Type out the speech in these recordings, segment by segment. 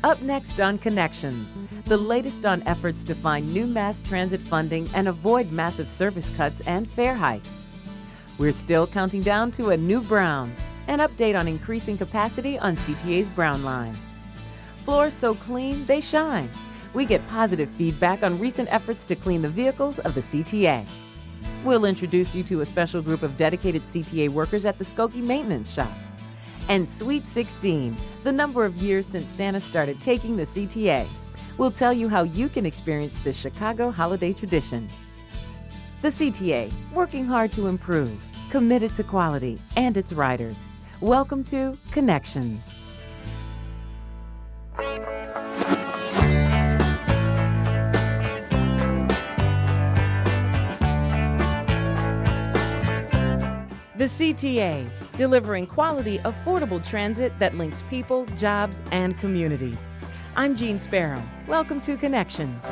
Up next on Connections, the latest on efforts to find new mass transit funding and avoid massive service cuts and fare hikes. We're still counting down to a new Brown. An update on increasing capacity on CTA's Brown line. Floors so clean, they shine. We get positive feedback on recent efforts to clean the vehicles of the CTA. We'll introduce you to a special group of dedicated CTA workers at the Skokie Maintenance Shop. And Sweet 16, the number of years since Santa started taking the CTA. We'll tell you how you can experience the Chicago holiday tradition. The CTA, working hard to improve, committed to quality and its riders. Welcome to Connections. The CTA, delivering quality, affordable transit that links people, jobs, and communities. I'm Jean Sparrow. Welcome to Connections.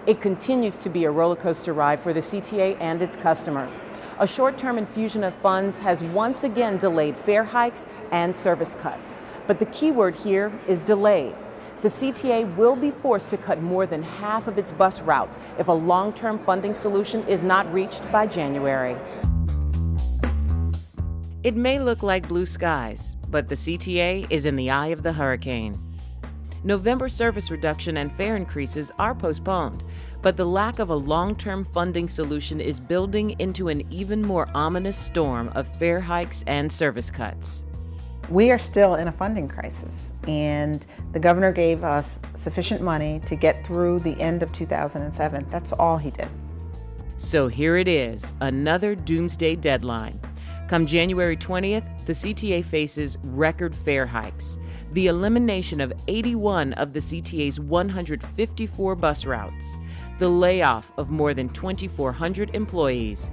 It continues to be a roller coaster ride for the CTA and its customers. A short-term infusion of funds has once again delayed fare hikes and service cuts. But the key word here is delayed. The CTA will be forced to cut more than half of its bus routes if a long-term funding solution is not reached by January. It may look like blue skies, but the CTA is in the eye of the hurricane. November service reduction and fare increases are postponed, but the lack of a long-term funding solution is building into an even more ominous storm of fare hikes and service cuts. We are still in a funding crisis, and the governor gave us sufficient money to get through the end of 2007. That's all he did. So here it is, another doomsday deadline. Come January 20th, the CTA faces record fare hikes, the elimination of 81 of the CTA's 154 bus routes, the layoff of more than 2,400 employees.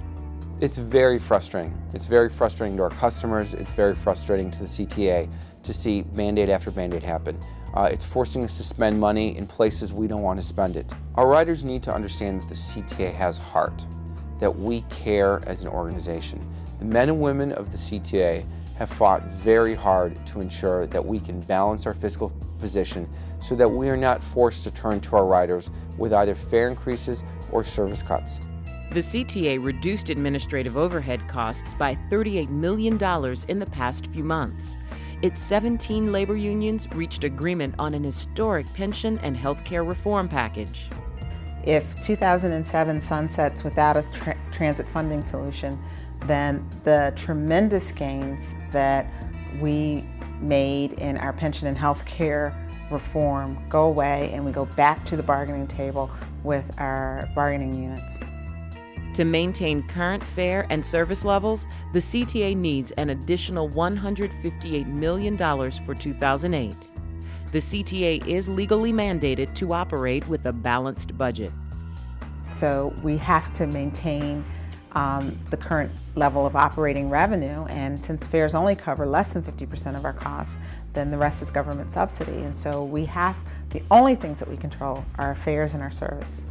It's very frustrating. It's very frustrating to our customers. It's very frustrating to the CTA to see mandate after mandate happen. It's forcing us to spend money in places we don't want to spend it. Our riders need to understand that the CTA has heart, that we care as an organization. The men and women of the CTA have fought very hard to ensure that we can balance our fiscal position so that we are not forced to turn to our riders with either fare increases or service cuts. The CTA reduced administrative overhead costs by $38 million in the past few months. Its 17 labor unions reached agreement on an historic pension and health care reform package. If 2007 sunsets without a transit funding solution, then the tremendous gains that we made in our pension and health care reform go away, and we go back to the bargaining table with our bargaining units. To maintain current fare and service levels, the CTA needs an additional $158 million for 2008. The CTA is legally mandated to operate with a balanced budget. So we have to maintain the current level of operating revenue, and since fares only cover less than 50% of our costs, then the rest is government subsidy. And so the only things that we control are our fares and our service.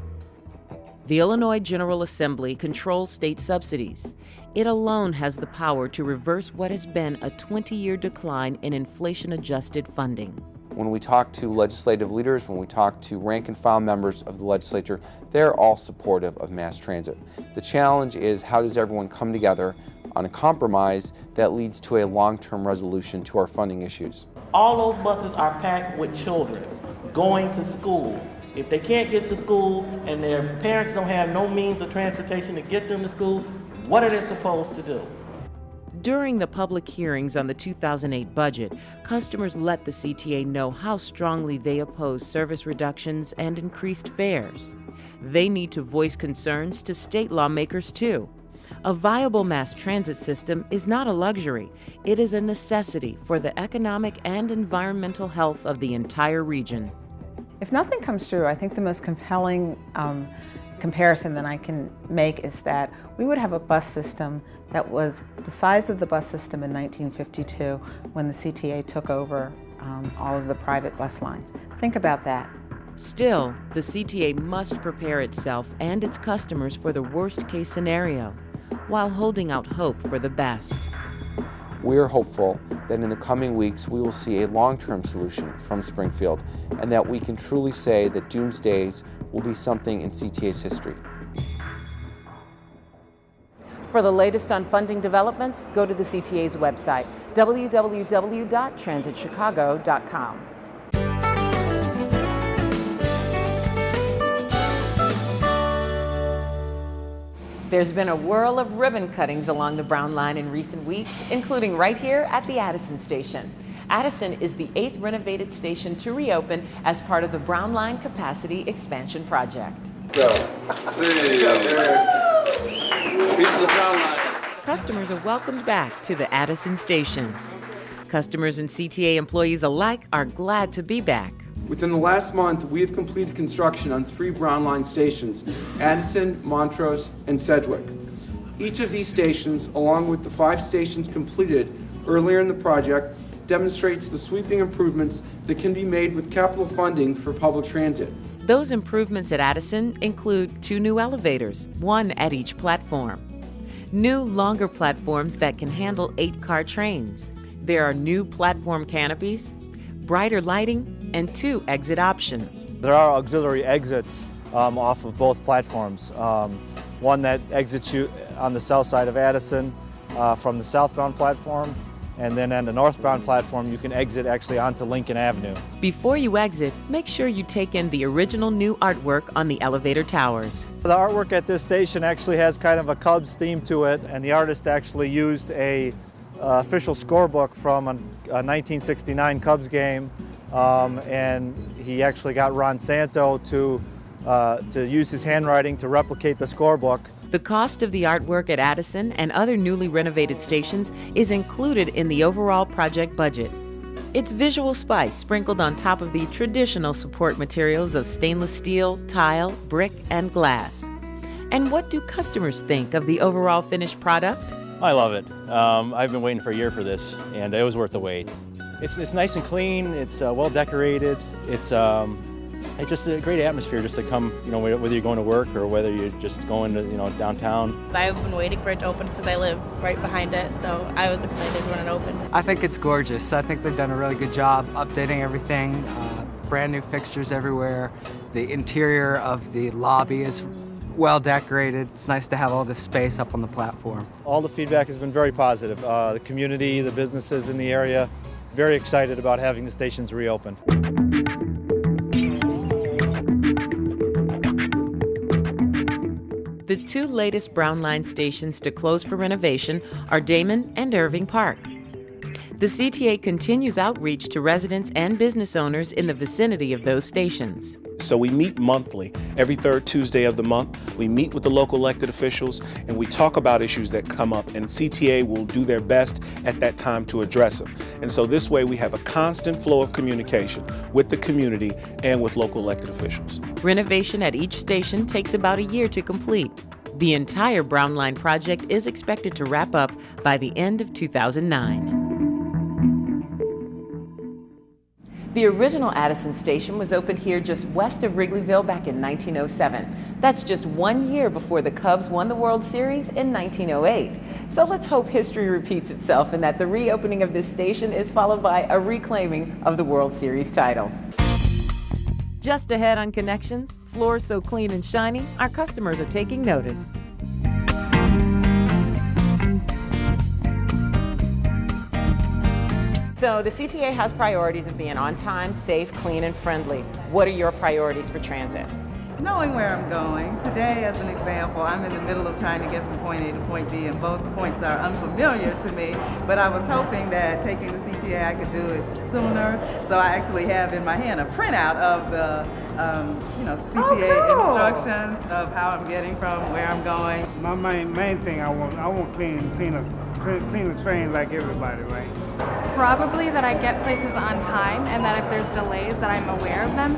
The Illinois General Assembly controls state subsidies. It alone has the power to reverse what has been a 20-year decline in inflation-adjusted funding. When we talk to legislative leaders, when we talk to rank and file members of the legislature, they're all supportive of mass transit. The challenge is, how does everyone come together on a compromise that leads to a long-term resolution to our funding issues? All those buses are packed with children going to school. If they can't get to school and their parents don't have no means of transportation to get them to school, what are they supposed to do? During the public hearings on the 2008 budget, customers let the CTA know how strongly they oppose service reductions and increased fares. They need to voice concerns to state lawmakers too. A viable mass transit system is not a luxury. It is a necessity for the economic and environmental health of the entire region. If nothing comes through, I think the most compelling comparison that I can make is that we would have a bus system that was the size of the bus system in 1952 when the CTA took over all of the private bus lines. Think about that. Still, the CTA must prepare itself and its customers for the worst-case scenario, while holding out hope for the best. We are hopeful that in the coming weeks we will see a long-term solution from Springfield and that we can truly say that Doomsdays will be something in CTA's history. For the latest on funding developments, go to the CTA's website, www.transitchicago.com. There's been a whirl of ribbon cuttings along the Brown Line in recent weeks, including right here at the Addison station. Addison is the 8th renovated station to reopen as part of the Brown Line Capacity Expansion Project. Customers are welcomed back to the Addison station. Customers and CTA employees alike are glad to be back. Within the last month, we have completed construction on 3 Brown Line stations, Addison, Montrose, and Sedgwick. Each of these stations, along with the 5 stations completed earlier in the project, demonstrates the sweeping improvements that can be made with capital funding for public transit. Those improvements at Addison include 2 new elevators, 1 at each platform. New, longer platforms that can handle 8-car trains. There are new platform canopies, brighter lighting, and 2 exit options. There are auxiliary exits off of both platforms. One that exits you on the south side of Addison from the southbound platform, and then on the northbound platform you can exit actually onto Lincoln Avenue. Before you exit, make sure you take in the original new artwork on the elevator towers. The artwork at this station actually has kind of a Cubs theme to it, and the artist actually used a official scorebook from a 1969 Cubs game. And he actually got Ron Santo to use his handwriting to replicate the scorebook. The cost of the artwork at Addison and other newly renovated stations is included in the overall project budget. It's visual spice sprinkled on top of the traditional support materials of stainless steel, tile, brick, and glass. And what do customers think of the overall finished product? I love it. I've been waiting for a year for this, and it was worth the wait. It's nice and clean. It's well decorated. It's just a great atmosphere just to come. Whether you're going to work or whether you're just going to downtown. I've been waiting for it to open because I live right behind it, so I was excited when it opened. I think it's gorgeous. I think they've done a really good job updating everything. Brand new fixtures everywhere. The interior of the lobby is well decorated. It's nice to have all this space up on the platform. All the feedback has been very positive. The community, the businesses in the area, very excited about having the stations reopen. The 2 latest Brown Line stations to close for renovation are Damon and Irving Park. The CTA continues outreach to residents and business owners in the vicinity of those stations. So we meet monthly, every 3rd Tuesday of the month. We meet with the local elected officials and we talk about issues that come up, and CTA will do their best at that time to address them. And so this way we have a constant flow of communication with the community and with local elected officials. Renovation at each station takes about a year to complete. The entire Brown Line project is expected to wrap up by the end of 2009. The original Addison station was opened here just west of Wrigleyville back in 1907. That's just 1 year before the Cubs won the World Series in 1908. So let's hope history repeats itself and that the reopening of this station is followed by a reclaiming of the World Series title. Just ahead on Connections, floors so clean and shiny, our customers are taking notice. So the CTA has priorities of being on time, safe, clean, and friendly. What are your priorities for transit? Knowing where I'm going. Today, as an example, I'm in the middle of trying to get from point A to point B, and both points are unfamiliar to me, but I was hoping that taking the CTA, I could do it sooner. So I actually have in my hand a printout of the CTA instructions of how I'm getting from where I'm going. My main thing I want clean the train like everybody, right? Probably that I get places on time, and that if there's delays that I'm aware of them.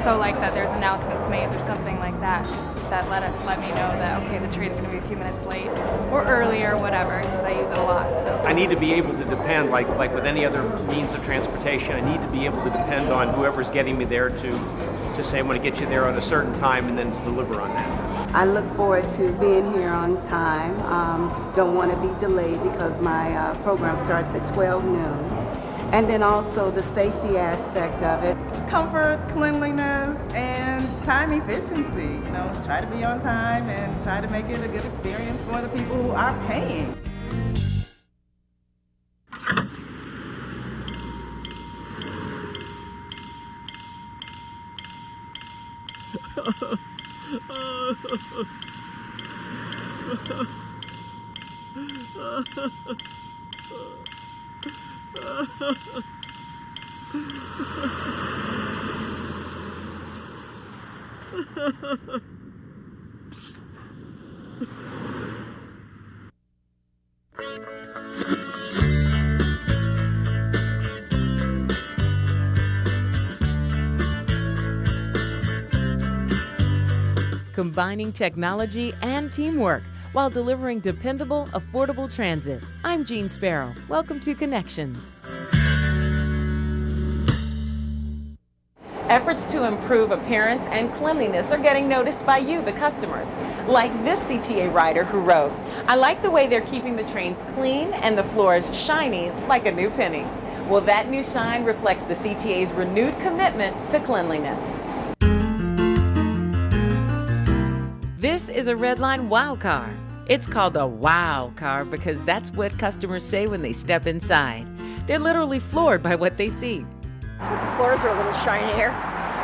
So like that there's announcements made or something like that that let me know that okay, the train's gonna be a few minutes late or earlier, whatever, because I use it a lot. So I need to be able to depend, like with any other means of transportation, I need to be able to depend on whoever's getting me there to say I'm gonna get you there on a certain time and then to deliver on that. I look forward to being here on time. Don't want to be delayed because my program starts at 12 noon. And then also the safety aspect of it. Comfort, cleanliness, and time efficiency. You know, try to be on time and try to make it a good experience for the people who are paying. Combining technology and teamwork while delivering dependable, affordable transit. I'm Jean Sparrow. Welcome to Connections. Efforts to improve appearance and cleanliness are getting noticed by you, the customers. Like this CTA rider who wrote, "I like the way they're keeping the trains clean and the floors shiny like a new penny." Well, that new shine reflects the CTA's renewed commitment to cleanliness. This is a Red Line Wow car. It's called a Wow car because that's what customers say when they step inside. They're literally floored by what they see. The floors are a little shinier.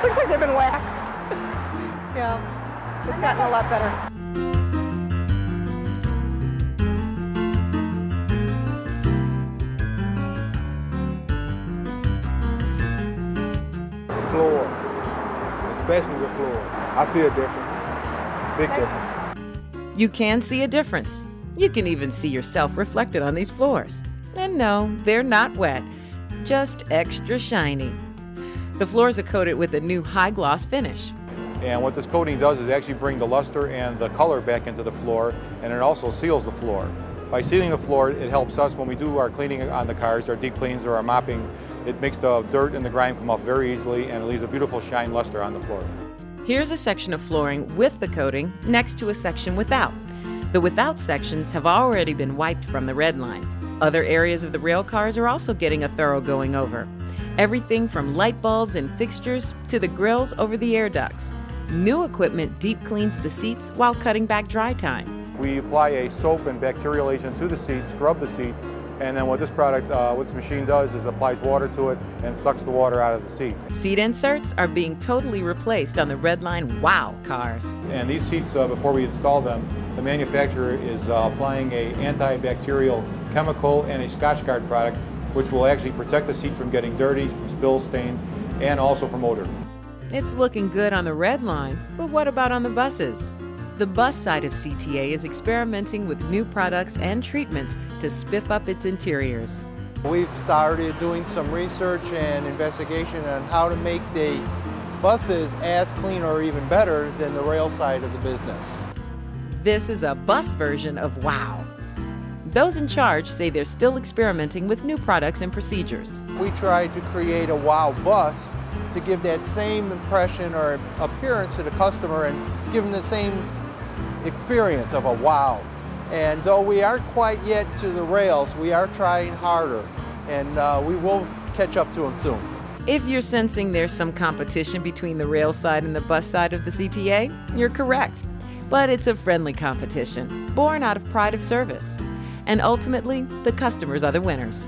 Looks like they've been waxed. Yeah, it's gotten a lot better. Floors, especially the floors. I see a difference. Big difference. You can see a difference. You can even see yourself reflected on these floors. And no, they're not wet, just extra shiny. The floors are coated with a new high gloss finish. And what this coating does is actually bring the luster and the color back into the floor, and it also seals the floor. By sealing the floor, it helps us when we do our cleaning on the cars, our deep cleans or our mopping. It makes the dirt and the grime come up very easily, and it leaves a beautiful shine luster on the floor. Here's a section of flooring with the coating next to a section without. The without sections have already been wiped from the red line. Other areas of the rail cars are also getting a thorough going over. Everything from light bulbs and fixtures to the grills over the air ducts. New equipment deep cleans the seats while cutting back dry time. We apply a soap and bacterial agent to the seat, scrub the seat, and then what this machine does is applies water to it and sucks the water out of the seat. Seat inserts are being totally replaced on the Red Line Wow cars. And these seats, before we install them, the manufacturer is applying a antibacterial chemical and a Scotchgard product, which will actually protect the seat from getting dirty, from spills, stains, and also from odor. It's looking good on the Red Line, but what about on the buses? The bus side of CTA is experimenting with new products and treatments to spiff up its interiors. We've started doing some research and investigation on how to make the buses as clean or even better than the rail side of the business. This is a bus version of Wow. Those in charge say they're still experimenting with new products and procedures. We tried to create a Wow bus to give that same impression or appearance to the customer and give them the same experience of a wow. And though we aren't quite yet to the rails, we are trying harder, and we will catch up to them soon. If you're sensing there's some competition between the rail side and the bus side of the CTA, you're correct. But it's a friendly competition, born out of pride of service. And ultimately, the customers are the winners.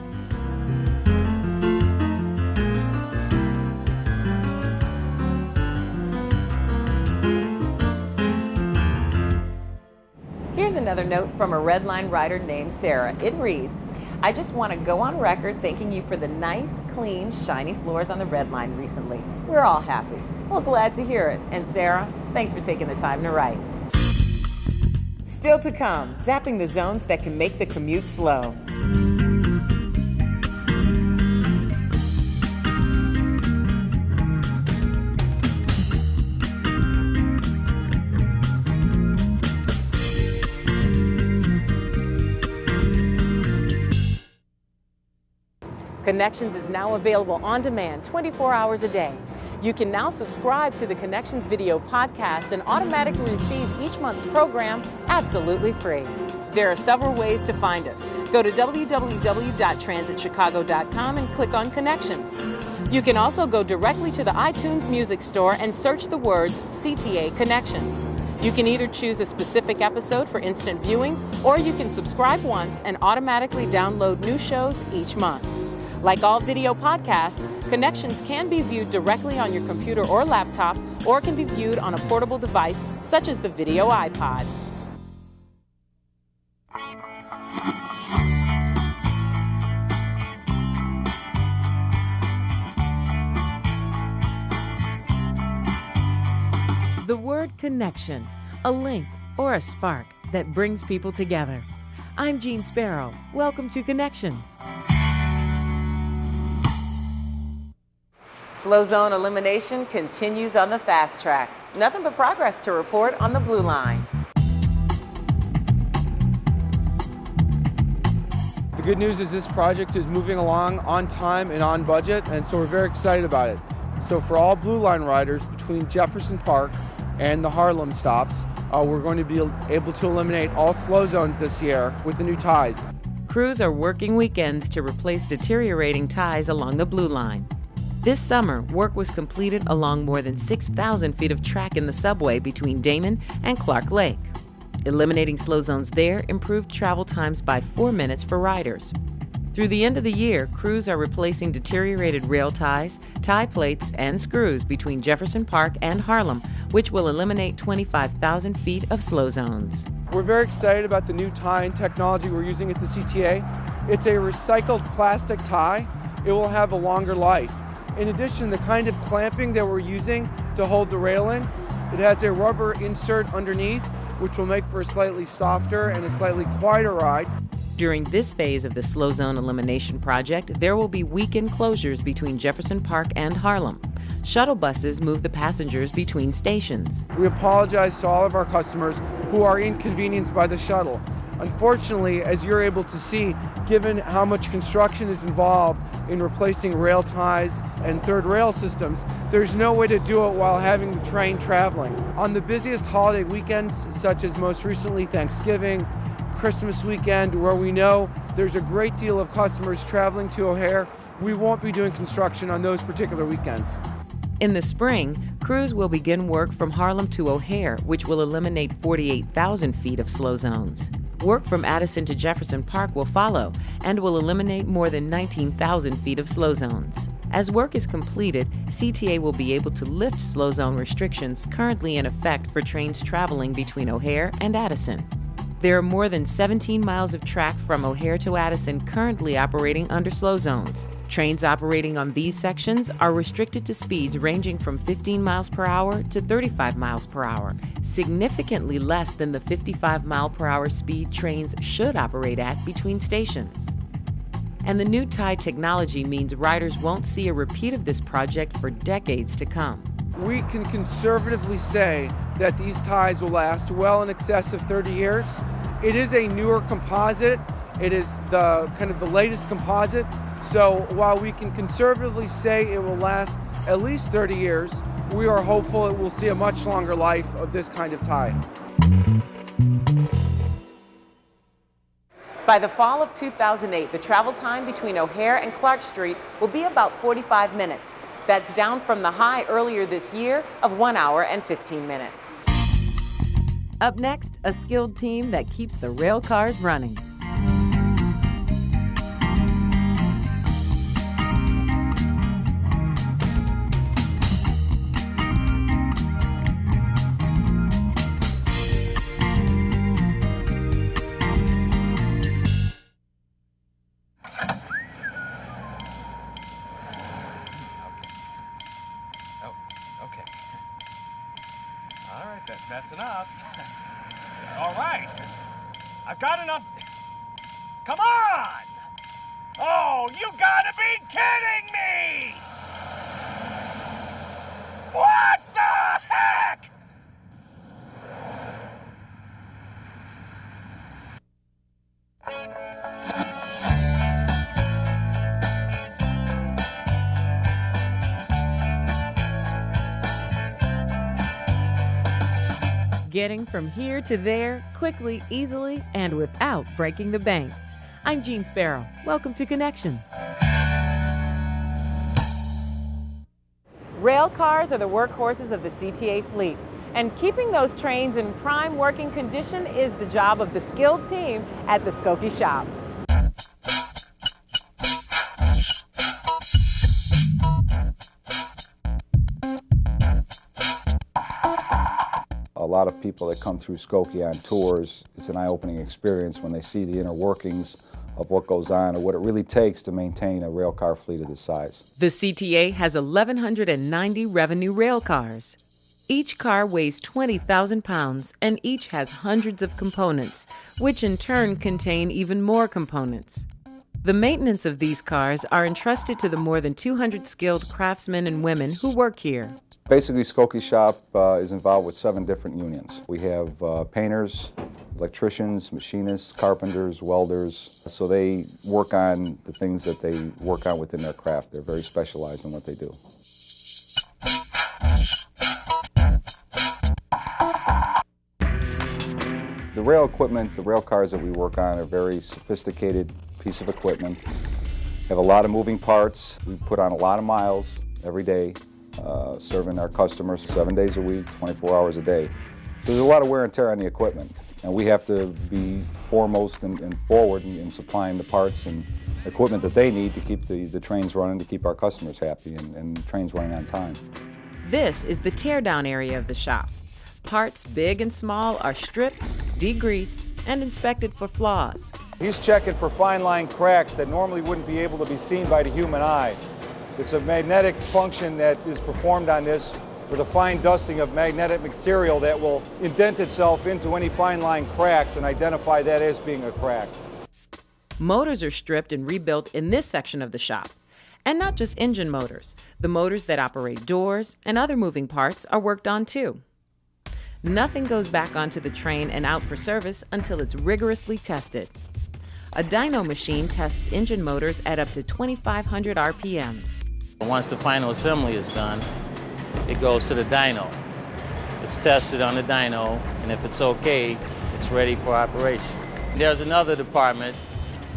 Here's another note from a Red Line rider named Sarah. It reads, "I just want to go on record thanking you for the nice, clean, shiny floors on the Red Line recently. We're all happy." Well, glad to hear it. And Sarah, thanks for taking the time to write. Still to come, zapping the zones that can make the commute slow. Connections is now available on demand 24 hours a day. You can now subscribe to the Connections Video podcast and automatically receive each month's program absolutely free. There are several ways to find us. Go to www.transitchicago.com and click on Connections. You can also go directly to the iTunes Music Store and search the words CTA Connections. You can either choose a specific episode for instant viewing, or you can subscribe once and automatically download new shows each month. Like all video podcasts, Connections can be viewed directly on your computer or laptop, or can be viewed on a portable device such as the Video iPod. The word connection, a link or a spark that brings people together. I'm Jean Sparrow. Welcome to Connections. Slow zone elimination continues on the fast track. Nothing but progress to report on the Blue Line. The good news is this project is moving along on time and on budget, and so we're very excited about it. So for all Blue Line riders between Jefferson Park and the Harlem stops, we're going to be able to eliminate all slow zones this year with the new ties. Crews are working weekends to replace deteriorating ties along the Blue Line. This summer, work was completed along more than 6,000 feet of track in the subway between Damon and Clark Lake. Eliminating slow zones there improved travel times by 4 minutes for riders. Through the end of the year, crews are replacing deteriorated rail ties, tie plates, and screws between Jefferson Park and Harlem, which will eliminate 25,000 feet of slow zones. We're very excited about the new tying technology we're using at the CTA. It's a recycled plastic tie. It will have a longer life. In addition, the kind of clamping that we're using to hold the rail in, it has a rubber insert underneath, which will make for a slightly softer and a slightly quieter ride. During this phase of the slow zone elimination project, there will be weekend closures between Jefferson Park and Harlem. Shuttle buses move the passengers between stations. We apologize to all of our customers who are inconvenienced by the shuttle. Unfortunately, as you're able to see, given how much construction is involved in replacing rail ties and third rail systems, there's no way to do it while having the train traveling. On the busiest holiday weekends, such as most recently Thanksgiving, Christmas weekend, where we know there's a great deal of customers traveling to O'Hare, we won't be doing construction on those particular weekends. In the spring, crews will begin work from Harlem to O'Hare, which will eliminate 48,000 feet of slow zones. Work from Addison to Jefferson Park will follow and will eliminate more than 19,000 feet of slow zones. As work is completed, CTA will be able to lift slow zone restrictions currently in effect for trains traveling between O'Hare and Addison. There are more than 17 miles of track from O'Hare to Addison currently operating under slow zones. Trains operating on these sections are restricted to speeds ranging from 15 miles per hour to 35 miles per hour, significantly less than the 55 mile per hour speed trains should operate at between stations. And the new tie technology means riders won't see a repeat of this project for decades to come. We can conservatively say that these ties will last well in excess of 30 years. It is a newer composite. It is the latest composite. So while we can conservatively say it will last at least 30 years, we are hopeful it will see a much longer life of this kind of tie. By the fall of 2008, the travel time between O'Hare and Clark Street will be about 45 minutes. That's down from the high earlier this year of 1 hour and 15 minutes. Up next, a skilled team that keeps the rail cars running. That's enough. All right. I've got enough. Come on! Oh, you gotta be kidding me! What the heck? getting from here to there quickly, easily, and without breaking the bank. I'm Jean Sparrow. Welcome to Connections. Rail cars are the workhorses of the CTA fleet, and keeping those trains in prime working condition is the job of the skilled team at the Skokie Shop. A lot of people that come through Skokie on tours, it's an eye-opening experience when they see the inner workings of what goes on or what it really takes to maintain a rail car fleet of this size. The CTA has 1,190 revenue rail cars. Each car weighs 20,000 pounds and each has hundreds of components, which in turn contain even more components. The maintenance of these cars are entrusted to the more than 200 skilled craftsmen and women who work here. Basically, Skokie Shop is involved with 7 different unions. We have painters, electricians, machinists, carpenters, welders. So they work on the things that they work on within their craft. They're very specialized in what they do. The rail equipment, the rail cars that we work on are very sophisticated piece of equipment. Have a lot of moving parts. We put on a lot of miles every day, serving our customers 7 days a week, 24 hours a day. So there's a lot of wear and tear on the equipment, and we have to be foremost and forward in supplying the parts and equipment that they need to keep the trains running, to keep our customers happy and trains running on time. This is the teardown area of the shop. Parts big and small are stripped, degreased, and inspected for flaws. He's checking for fine line cracks that normally wouldn't be able to be seen by the human eye. It's a magnetic function that is performed on this with a fine dusting of magnetic material that will indent itself into any fine line cracks and identify that as being a crack. Motors are stripped and rebuilt in this section of the shop. And not just engine motors. The motors that operate doors and other moving parts are worked on too. Nothing goes back onto the train and out for service until it's rigorously tested. A dyno machine tests engine motors at up to 2,500 RPMs. Once the final assembly is done, it goes to the dyno. It's tested on the dyno, and if it's okay, it's ready for operation. There's another department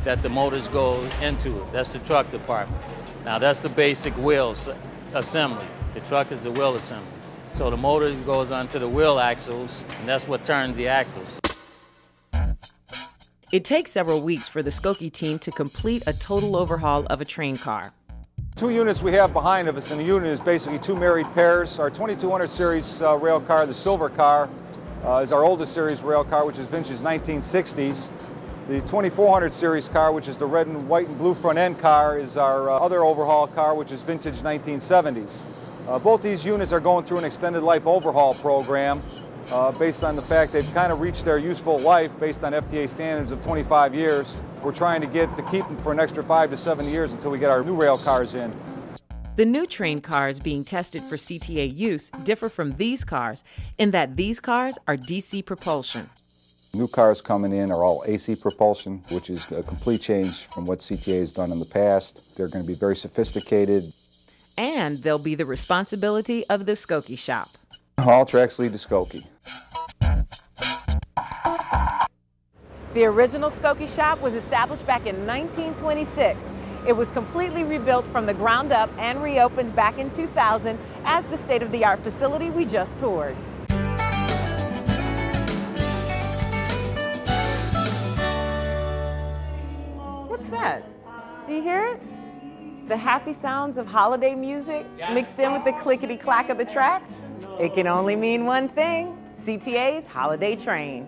that the motors go into. That's the truck department. Now that's the basic wheel assembly. The truck is the wheel assembly. So the motor goes onto the wheel axles, and that's what turns the axles. It takes several weeks for the Skokie team to complete a total overhaul of a train car. 2 units we have behind of us, and the unit is basically 2 married pairs. Our 2200 series rail car, the silver car, is our oldest series rail car, which is vintage 1960s. The 2400 series car, which is the red and white and blue front end car, is our other overhaul car, which is vintage 1970s. Both these units are going through an extended life overhaul program based on the fact they've kind of reached their useful life based on FTA standards of 25 years. We're trying to keep them for an extra 5 to 7 years until we get our new rail cars in. The new train cars being tested for CTA use differ from these cars in that these cars are DC propulsion. New cars coming in are all AC propulsion, which is a complete change from what CTA has done in the past. They're going to be very sophisticated. And they'll be the responsibility of the Skokie Shop. All tracks lead to Skokie. The original Skokie Shop was established back in 1926. It was completely rebuilt from the ground up and reopened back in 2000 as the state-of-the-art facility we just toured. What's that? Do you hear it? The happy sounds of holiday music mixed in with the clickety-clack of the tracks? It can only mean one thing, CTA's Holiday Train.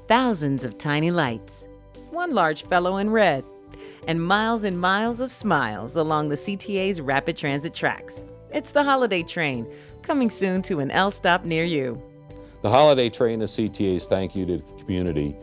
Thousands of tiny lights, one large fellow in red, and miles of smiles along the CTA's rapid transit tracks. It's the Holiday Train, coming soon to an L stop near you. The Holiday Train is CTA's thank you to the community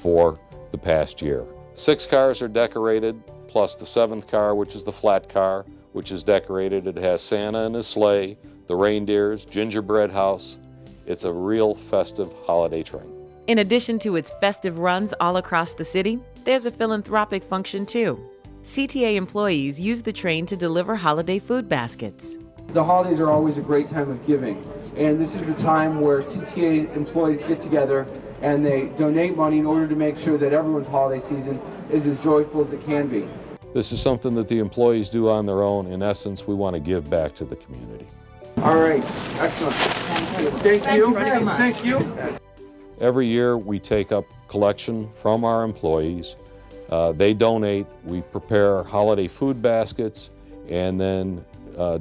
for the past year. 6 cars are decorated, plus the 7th car, which is the flat car, which is decorated. It has Santa and his sleigh, the reindeers, gingerbread house. It's a real festive holiday train. In addition to its festive runs all across the city, there's a philanthropic function too. CTA employees use the train to deliver holiday food baskets. The holidays are always a great time of giving, and this is the time where CTA employees get together and they donate money in order to make sure that everyone's holiday season is as joyful as it can be. This is something that the employees do on their own. In essence, we want to give back to the community. All right, excellent. Thank you very much. Thank you. Every year we take up collection from our employees. They donate, we prepare holiday food baskets, and then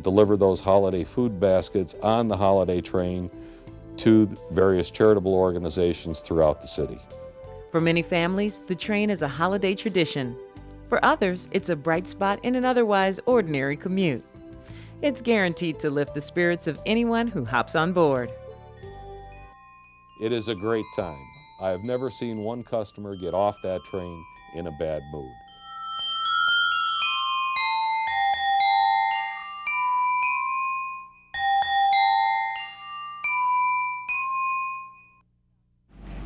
deliver those holiday food baskets on the holiday train to various charitable organizations throughout the city. For many families, the train is a holiday tradition. For others, it's a bright spot in an otherwise ordinary commute. It's guaranteed to lift the spirits of anyone who hops on board. It is a great time. I have never seen one customer get off that train in a bad mood.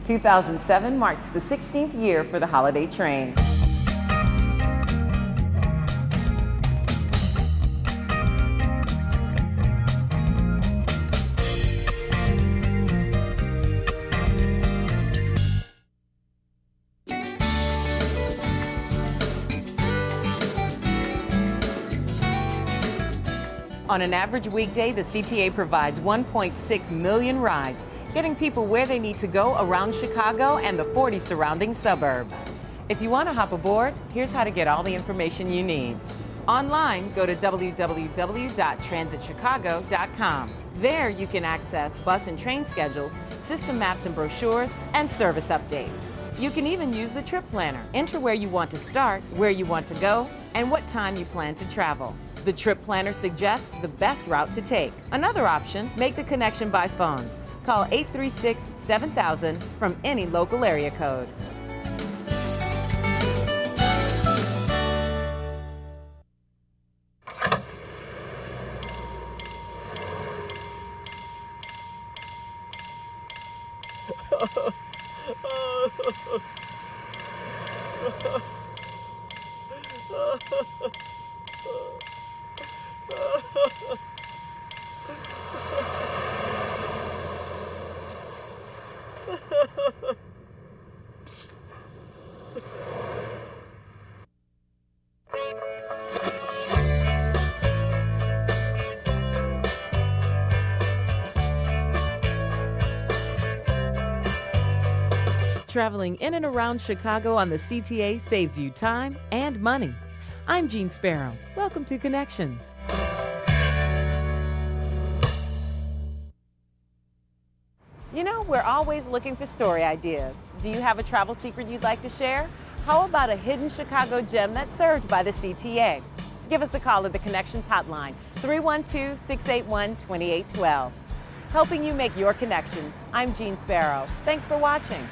"2007 marks the 16th year for the holiday train. On an average weekday, the CTA provides 1.6 million rides, getting people where they need to go around Chicago and the 40 surrounding suburbs. If you want to hop aboard, here's how to get all the information you need. Online, go to www.transitchicago.com. There you can access bus and train schedules, system maps and brochures, and service updates. You can even use the trip planner. Enter where you want to start, where you want to go, and what time you plan to travel. The trip planner suggests the best route to take. Another option, make the connection by phone. Call 836-7000 from any local area code. Traveling in and around Chicago on the CTA saves you time and money. I'm Jean Sparrow. Welcome to Connections. You know, we're always looking for story ideas. Do you have a travel secret you'd like to share? How about a hidden Chicago gem that's served by the CTA? Give us a call at the Connections Hotline, 312-681-2812. Helping you make your connections. I'm Jean Sparrow. Thanks for watching.